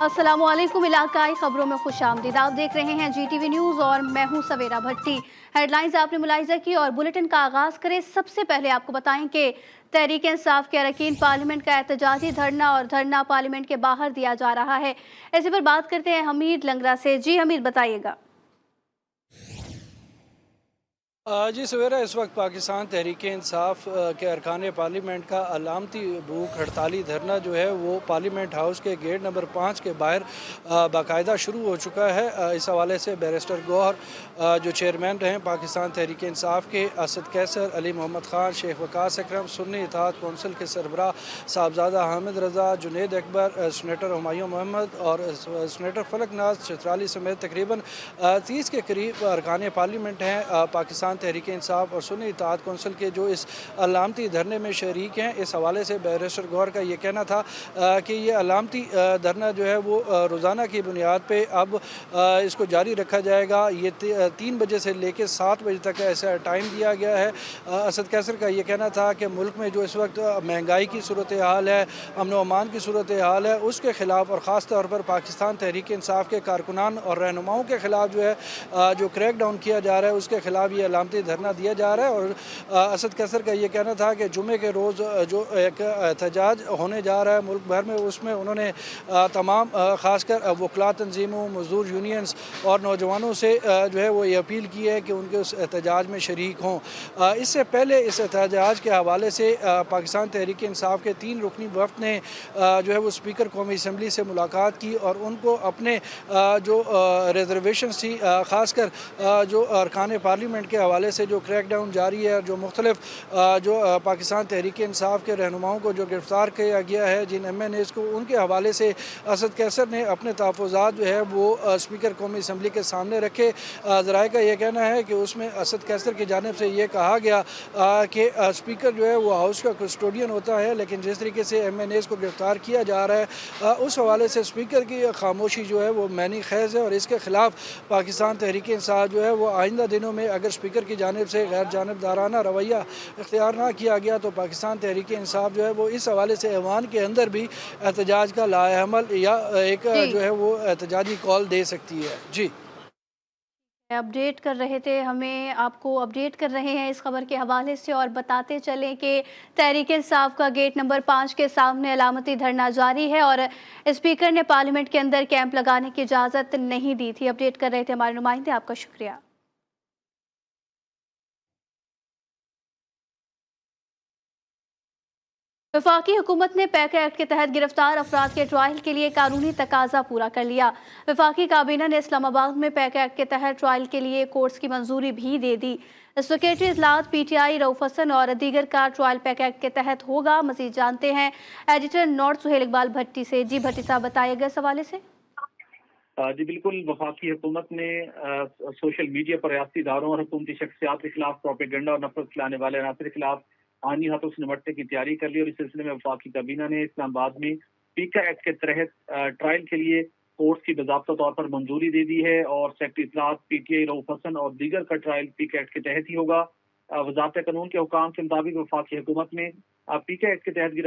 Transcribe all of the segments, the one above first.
अस्सलामुअलैकुम। इलाकाई खबरों में खुशामदीद। आप देख रहे हैं GTV न्यूज़ और मैं हूं सवेरा भट्टी। हेडलाइंस आपने मुलाहिजा की और बुलेटिन का आगाज करें। सबसे पहले आपको बताएं कि तहरीक इंसाफ के अरकान पार्लियामेंट का एहतजाजी धरना पार्लियामेंट के बाहर दिया जा रहा है। इसी पर बात करते हैं हमीद लंगरा से। जी हमीद, बताइएगा। जी सवेरा, इस वक्त पाकिस्तान तहरीक इंसाफ के अरकान पार्लियामेंट का अलामती भूख हड़ताली धरना जो है वो पार्लियामेंट हाउस के गेट नंबर 5 के बाहर बाकायदा शुरू हो चुका है। इस हवाले से बैरिस्टर गौहर जो चेयरमैन रहे पाकिस्तान तहरीक इंसाफ के, असद कैसर, अली मोहम्मद ख़ान, शेख वकास अकरम, सुन्नी इत्तेहाद कौंसिल के सरबराह साहबजादा हामिद रज़ा, जुनैद अकबर, सेनेटर हुमायूं मोहम्मद और सेनेटर फलक नाज चित्राली समेत तकरीबन 30 के करीब अरकान पार्लियामेंट हैं पाकिस्तान तहरीक इंसाफ और सुन्नी इत्तेहाद कौंसिल के, जो इस अलामती धरने में शरीक हैं। इस हवाले से बैरिस्टर गौहर का ये कहना था कि ये अलामती धरना जो है वो रोज़ाना की बुनियाद पे अब इसको जारी रखा जाएगा। ये 3 बजे से लेकर 7 बजे तक ऐसा टाइम दिया गया है। असद कैसर का ये कहना था कि मुल्क में जो इस वक्त महंगाई की सूरत हाल है, अमन व अमान की सूरत हाल है, उसके ख़िलाफ़ और ख़ास तौर पर पाकिस्तान तहरीक इंसाफ के कारकुनान और रहनुमाओं के ख़िलाफ़ जो है जो क्रैक डाउन किया जा रहा है, उसके ख़िलाफ़ ये अलामती धरना दिया जा रहा है। और असद कैसर का ये कहना था कि जुमे के रोज़ जो एक एहतजाज होने जा रहा है मुल्क भर में, उसमें उन्होंने तमाम ख़ासकर वकला तंजीमों, मज़दूर यूनियंस और नौजवानों से जो है वो ये अपील की है कि उनके उस एहतजाज में शरीक हों। इससे पहले इस एहतजाज के हवाले से पाकिस्तान तहरीक इंसाफ के 3 रुकनी वफ़द ने जो है वो स्पीकर कौमी असम्बली से मुलाकात की और उनको अपने जो रिजर्वेशन थी, ख़ासकर जो अरकान पार्लियामेंट के हवाले से जो क्रैक डाउन जारी है, जो मुख्तलिफ जो पाकिस्तान तहरीक इंसाफ के रहनुमाओं को जो गिरफ़्तार किया गया है, जिन MNAs को, उनके हवाले से असद कैसर ने अपने तहफ़्फ़ुज़ात जो है वो स्पीकर कौमी असम्बली के सामने रखे। ज़राए का ये कहना है कि उसमें असद कैसर की जानिब से ये कहा गया कि स्पीकर जो है वो हाउस का कस्टोडियन होता है, लेकिन जिस तरीके से MNAs को गिरफ़्तार किया जा रहा है उस हवाले से स्पीकर की खामोशी जो है वो मैनी ख़ैज़ है और इसके ख़िलाफ़ पाकिस्तान तहरीक इंसाफ जो है वो आइंदा दिनों में अगर स्पीकर की जानिब से गैर जानिबदाराना रवैया इख्तियार ना किया गया तो पाकिस्तान तहरीक इंसाफ जो है वो इस हवाले से ऐवान के अंदर भी एहतजाज का लाएअमल या एक जी, जो है वो एहतजाजी कॉल दे सकती है। जी अपडेट कर रहे थे, हमें आपको अपडेट कर रहे हैं इस खबर के हवाले से और बताते चलें कि तहरीक इंसाफ का गेट नंबर 5 के सामने अलामती धरना जारी है और स्पीकर ने पार्लियामेंट के अंदर कैंप लगाने की इजाज़त नहीं दी थी। अपडेट कर रहे थे हमारे नुमाइंदे, आपका शुक्रिया। वफाकी हुकूमत ने पैक एक्ट के तहत गिरफ्तार अफराद के ट्रायल के लिए कानूनी तकाजा पूरा कर लिया। वफाकी काबीना ने इस्लामाबाद में पैक एक्ट के तहत ट्रायल के लिए कोर्ट्स की मंजूरी भी दे दी। सेक्रेटरी इजलात PTI रऊफ हसन और दीगर का ट्रायल पैक एक्ट के तहत होगा। मजीद जानते हैं एडिटर नॉर्थ सुहेल इकबाल भट्टी से। जी भट्टी साहब, बताइएगा इस हवाले से। जी बिल्कुल, वफाकी हुकूमत ने सोशल मीडिया पर रियासती इदारों और हुकूमती शख्सियात के खिलाफ प्रोपेगेंडा और नफरत फैलाने वाले अनासर के खिलाफ आनी हाथों से निपटने की तैयारी कर ली और इस सिलसिले में वफाकी काबीना ने इस्लामाबाद में पीका एक्ट के तहत ट्रायल के लिए कोर्ट की बाज़ाब्ता तौर पर मंजूरी दे दी है और सेक्रेटरी इत्तलात PTI रऊफ हसन और दीगर का ट्रायल पीका एक्ट के तहत ही होगा। वजारत कानून के हुकाम के मुताबिक वफाकी हुकूमत ने पीका एक्ट के तहत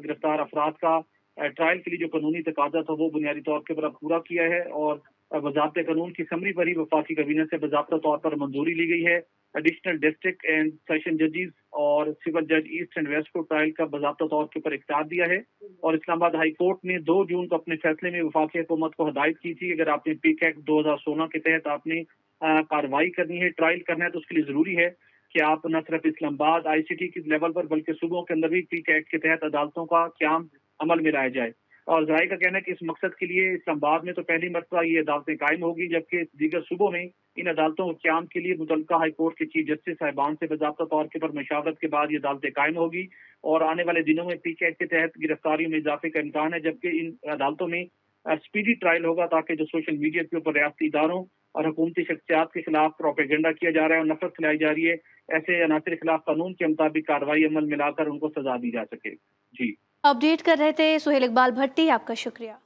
गिरफ्तार अफराद का ट्रायल के लिए जो कानूनी तकाजा था वो बुनियादी तौर के ऊपर पूरा किया है और वजारत कानून की समरी पर ही वफाकी काबीना से बाज़ाब्ता तौर पर मंजूरी ली गई है। एडिशनल डिस्ट्रिक्ट एंड सेशन जजेस और सिविल जज ईस्ट एंड वेस्ट को ट्रायल का बाज़ाब्ता तौर के ऊपर इख्तियार दिया है और इस्लामाबाद हाई कोर्ट ने 2 जून को अपने फैसले में वफाकी हुकूमत को हदायत की थी, अगर आपने पीक एक्ट 2016 के तहत आपने कार्रवाई करनी है, ट्रायल करना है, तो उसके लिए जरूरी है कि आप न सिर्फ इस्लामाबाद ICT के लेवल पर बल्कि सूबों के अंदर भी पीक एक्ट के तहत अदालतों का क्याम अमल में लाया जाए। और ज़राए का कहना है कि इस मकसद के लिए इस्लामाबाद में तो पहली मरतबा ये अदालतें कायम होगी, जबकि दीगर सूबों में इन अदालतों के क्याम के लिए मुतल्लिका हाई कोर्ट के चीफ जस्टिस साहिबान से बाज़ाब्ता तौर के पर मशावरत के बाद ये अदालतें कायम होगी और आने वाले दिनों में पीक एक्ट के तहत गिरफ्तारियों में इजाफे का इम्कान है, जबकि इन अदालतों में स्पीडी ट्रायल होगा ताकि जो सोशल मीडिया के ऊपर रियासती इदारों और हुकूमती शख्सियात के खिलाफ प्रोपेगेंडा किया जा रहा है और नफरत फैलाई जा रही है, ऐसे अनासर के खिलाफ कानून के मुताबिक कार्रवाई अमल में लाकर उनको सजा दी जा सके। जी अपडेट कर रहे थे सुहेल इकबाल भट्टी, आपका शुक्रिया।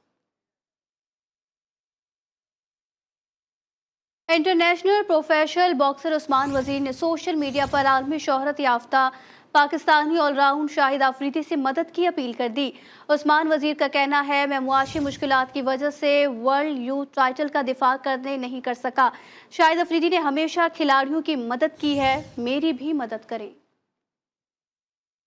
इंटरनेशनल प्रोफेशनल बॉक्सर उस्मान वजीर ने सोशल मीडिया पर आलमी शोहरत याफ्ता पाकिस्तानी ऑलराउंड शाहिद अफरीदी से मदद की अपील कर दी। उस्मान वजीर का कहना है, मैं मुआशी मुश्किलात की वजह से वर्ल्ड यूथ टाइटल का दिफा करने नहीं कर सका। शाहिद अफरीदी ने हमेशा खिलाड़ियों की मदद की है, मेरी भी मदद करें।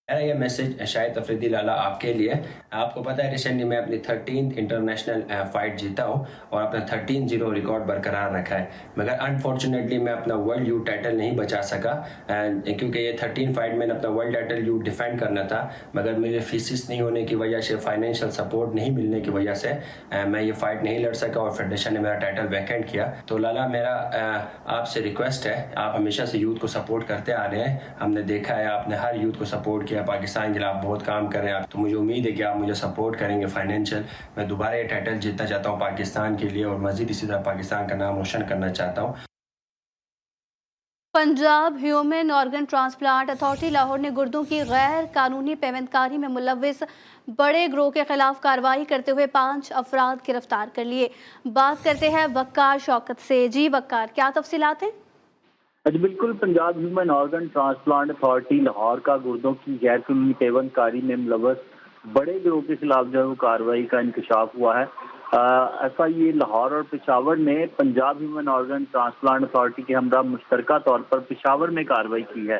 मेरा ये मैसेज शाहिद अफरीदी लाला आपके लिए। आपको पता है रिसेंटली मैं अपनी 13th इंटरनेशनल फाइट जीता हूँ और अपना 13-0 रिकॉर्ड बरकरार रखा है, मगर अनफॉर्चुनेटली मैं अपना वर्ल्ड यूथ टाइटल नहीं बचा सका, क्योंकि ये 13 फाइट मैंने अपना वर्ल्ड टाइटल यूथ डिफेंड करना था, मगर मेरे फीसिस नहीं होने की वजह से, फाइनेंशियल सपोर्ट नहीं मिलने की वजह से मैं ये फाइट नहीं लड़ सका और फेडरेशन ने मेरा टाइटल वैकेंट किया। तो लाला मेरा आपसे रिक्वेस्ट है, आप हमेशा से यूथ को सपोर्ट करते आ रहे हैं, हमने देखा है आपने हर यूथ को सपोर्ट किया, पाकिस्तान के लिए आप बहुत काम कर रहे हैं, तो मुझे उम्मीद है कि आप मुझे सपोर्ट करेंगे फाइनेंशियल। मैं दोबारा ये टाइटल जीतना चाहता हूँ पाकिस्तान के लिए और मजीद इसी तरह पाकिस्तान का नाम रोशन करना चाहता हूँ। Punjab human organ transplant authority Lahore ने गुर्दों की गैर कानूनी पेमेंटकारी में मुलव्विस बड़े गिरोह के खिलाफ कार्रवाई करते हुए 5 अफराद गिरफ्तार कर लिए। बात करते हैं वक्कार शौकत से। जी वक्कार, क्या तफसीलात हैं? जी बिल्कुल, Punjab human organ transplant authority Lahore का गुर्दों की गैर कानूनी पेवंदकारी में मुलव्वस बड़े गिरोह के खिलाफ जो है वो कार्रवाई का इंकशाफ हुआ है। FIA लाहौर और पेशावर ने Punjab human organ transplant authority के हमरा मुश्तरका तौर पर पेशावर में कार्रवाई की है।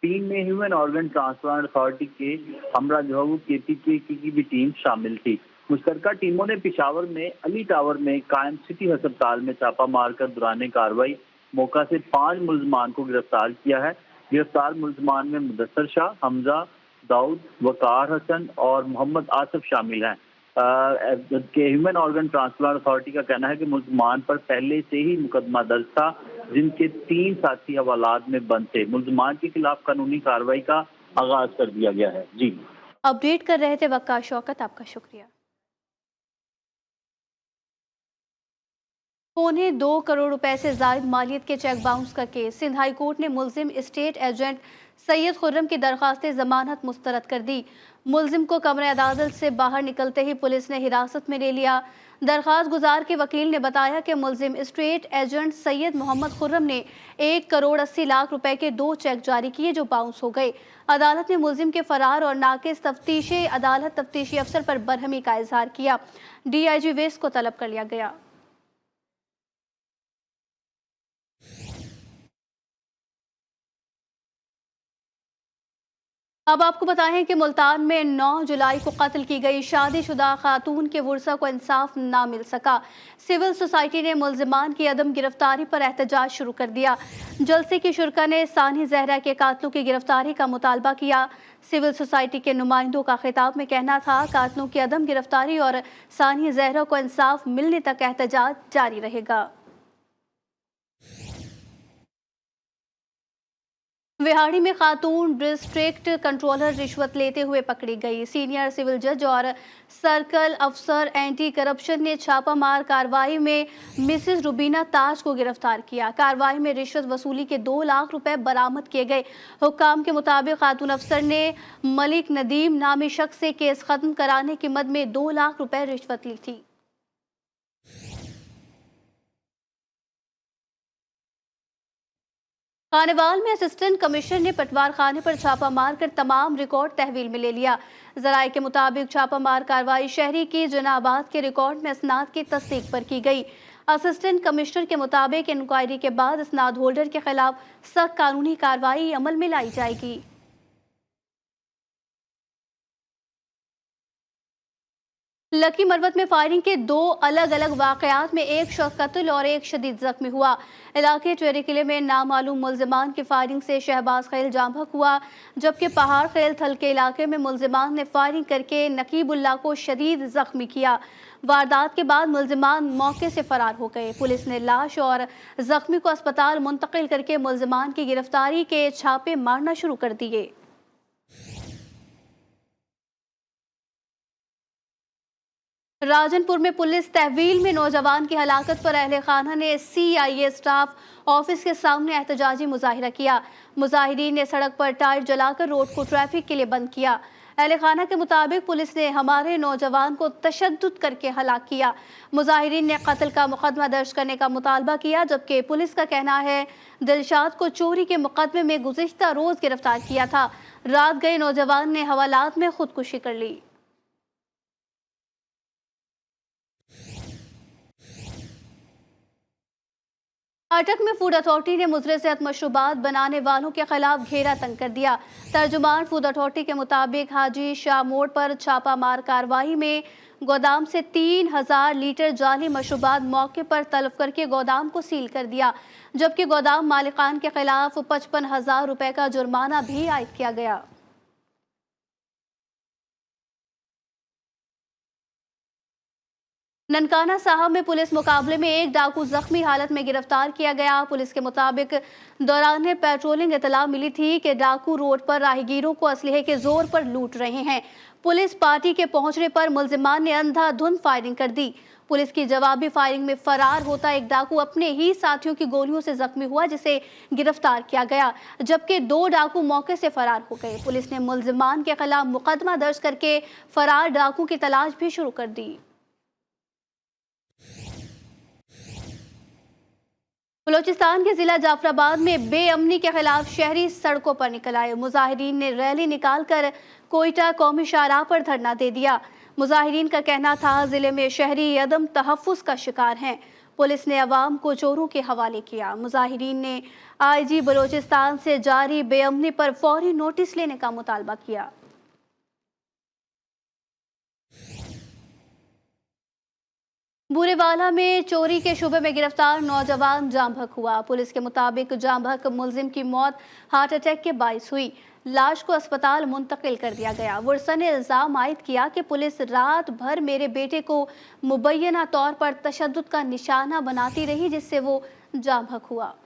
टीम में ह्यूमन ऑर्गन ट्रांसप्लांट अथॉरिटी के हमरा जो है वो KPK की भी टीम शामिल थी। मुश्तरका टीमों ने पेशावर में अली टावर में कायम सिटी अस्पताल में छापा मारकर दौरान कार्रवाई मौका से 5 मुलजमान को गिरफ्तार किया है। गिरफ्तार मुलजमान में मुदस्सर शाह, हमजा, दाऊद, वकार हसन और मोहम्मद आसिफ शामिल हैं। ह्यूमन ऑर्गन ट्रांसप्लांट अथॉरिटी का कहना है कि मुलजमान पर पहले से ही मुकदमा दर्ज था, जिनके 3 साथी हवालात में बंद थे। मुलजमान के खिलाफ कानूनी कार्रवाई का आगाज कर दिया गया है। जी, अपडेट कर रहे थे वक्कार शौकत, आपका शुक्रिया। 2.25 करोड़ रुपए से जायद मालियत के चेक बाउंस का केस। सिंध हाई कोर्ट ने मुलजिम स्टेट एजेंट सैयद खुर्रम की दरख्वास्त जमानत मुस्तरद कर दी। मुलजिम को कमरे अदालत से बाहर निकलते ही पुलिस ने हिरासत में ले लिया। दरख्वास्त गुजार के वकील ने बताया कि मुलजिम स्टेट एजेंट सैयद मोहम्मद खुर्रम ने 1 करोड़ 80 लाख रुपए के 2 चेक जारी किए जो बाउंस हो गए। अदालत ने मुलजिम के फरार और नाकिस तफ्तीशी अदालत तफ्तीशी अफसर पर बरहमी का इजहार किया। DIG वेस्ट को तलब कर लिया गया। अब आपको बताएं कि मुल्तान में 9 जुलाई को कत्ल की गई शादीशुदा खातून के वर्सा को इंसाफ ना मिल सका। सिविल सोसाइटी ने मुलजिमान की अदम गिरफ्तारी पर एहतजाज शुरू कर दिया। जलसे की शुरका ने सानी जहरा के कातलों की गिरफ्तारी का मुतालबा किया। सिविल सोसाइटी के नुमाइंदों का खिताब में कहना था, कातलों की अदम गिरफ्तारी और सानी जहरा को इंसाफ मिलने तक एहतजाज जारी रहेगा। विहाड़ी में खातून डिस्ट्रिक्ट कंट्रोलर रिश्वत लेते हुए पकड़ी गई। सीनियर सिविल जज और सर्कल अफसर एंटी करप्शन ने छापामार कार्रवाई में मिसेस रुबीना ताज को गिरफ्तार किया। कार्रवाई में रिश्वत वसूली के 2 लाख रुपए बरामद किए गए। हुक्काम के मुताबिक खातून अफसर ने मलिक नदीम नामी शख्स से केस खत्म कराने की मद में 2 लाख रुपए रिश्वत ली थी। खानेवाल में असिस्टेंट कमिश्नर ने पटवार खाने पर छापा मारकर तमाम रिकॉर्ड तहवील में ले लिया। जराये के मुताबिक छापामार कार्रवाई शहरी की जनाबाद के रिकॉर्ड में इसनाद की तस्दीक पर की गई। असिस्टेंट कमिश्नर के मुताबिक इंक्वायरी के बाद इसनाद होल्डर के खिलाफ सख्त कानूनी कार्रवाई अमल में लाई जाएगी। लकी मरवत में फायरिंग के 2 अलग अलग वाकयात में एक शख्स कत्ल और एक शदीद जख्मी हुआ। इलाके चेरी किले में नामालूम मुलजिमान की फायरिंग से शहबाज खैल जामबहक हुआ, जबकि पहाड़ खैल थल के इलाके में मुलजिमान ने फायरिंग करके नकीबुल्ला को शदीद जख्मी किया। वारदात के बाद मुलजिमान मौके से फरार हो गए। पुलिस ने लाश और जख्मी को अस्पताल मुंतकिल करके मुलजिमान की गिरफ्तारी के छापे मारना शुरू कर दिए। राजनपुर में पुलिस तहवील में नौजवान की हलाकत पर अहले खाना ने CIA स्टाफ ऑफिस के सामने एहतजाजी मुजाहिरा किया। मुजाहिरीन ने सड़क पर टायर जलाकर रोड को ट्रैफिक के लिए बंद किया। अहले खाना के मुताबिक पुलिस ने हमारे नौजवान को तशद्दुद करके हलाक किया। मुजाहिरीन ने कत्ल का मुकदमा दर्ज करने का मुतालबा किया, जबकि पुलिस का कहना है दिलशाद को चोरी के मुकदमे में गुज़िश्ता रोज गिरफ्तार किया था। रात गए नौजवान ने हवालात में खुदकुशी कर ली। अटक में फूड अथॉरिटी ने मुज़र सेहत मशरूबात बनाने वालों के खिलाफ घेरा तंग कर दिया। तर्जुमान फूड अथॉरिटी के मुताबिक हाजी शाह मोड़ पर छापा मार कार्रवाई में गोदाम से 3000 लीटर जाली मशरूबात मौके पर तलब करके गोदाम को सील कर दिया, जबकि गोदाम मालिकान के खिलाफ 55,000 रुपए का जुर्माना भी आयद किया गया। ननकाना साहब में पुलिस मुकाबले में एक डाकू जख्मी हालत में गिरफ्तार किया गया। पुलिस के मुताबिक दौरान पेट्रोलिंग इतला मिली थी कि डाकू रोड पर राहगीरों को असलहे के जोर पर लूट रहे हैं। पुलिस पार्टी के पहुंचने पर मुलजिमान ने अंधाधुंध फायरिंग कर दी। पुलिस की जवाबी फायरिंग में फरार होता एक डाकू अपने ही साथियों की गोलियों से जख्मी हुआ, जिसे गिरफ्तार किया गया, जबकि 2 डाकू मौके से फरार हो गए। पुलिस ने मुलजिमान के खिलाफ मुकदमा दर्ज करके फरार डाकू की तलाश भी शुरू कर दी। बलोचिस्तान के जिला जाफराबाद में बेअमनी के खिलाफ शहरी सड़कों पर निकल आए। मुजाहिरीन ने रैली निकालकर कोयटा कौमी शाहराह पर धरना दे दिया। मुजाहिरीन का कहना था जिले में शहरी अदम तहफ़्फ़ुज़ का शिकार हैं। पुलिस ने अवाम को चोरों के हवाले किया। मुजाहिरीन ने IG बलोचिस्तान से जारी बेअमनी पर फौरी नोटिस लेने का मुतालबा किया। बूरेवाला में चोरी के शुबे में गिरफ्तार नौजवान जाँ बहक हुआ। पुलिस के मुताबिक जाँ बहक मुलजिम की मौत हार्ट अटैक के बाइस हुई। लाश को अस्पताल मुंतकिल कर दिया गया। वर्षा ने इल्जाम आयद किया कि पुलिस रात भर मेरे बेटे को मुबैना तौर पर तशद्दुद का निशाना बनाती रही, जिससे वो जाँ बहक हुआ।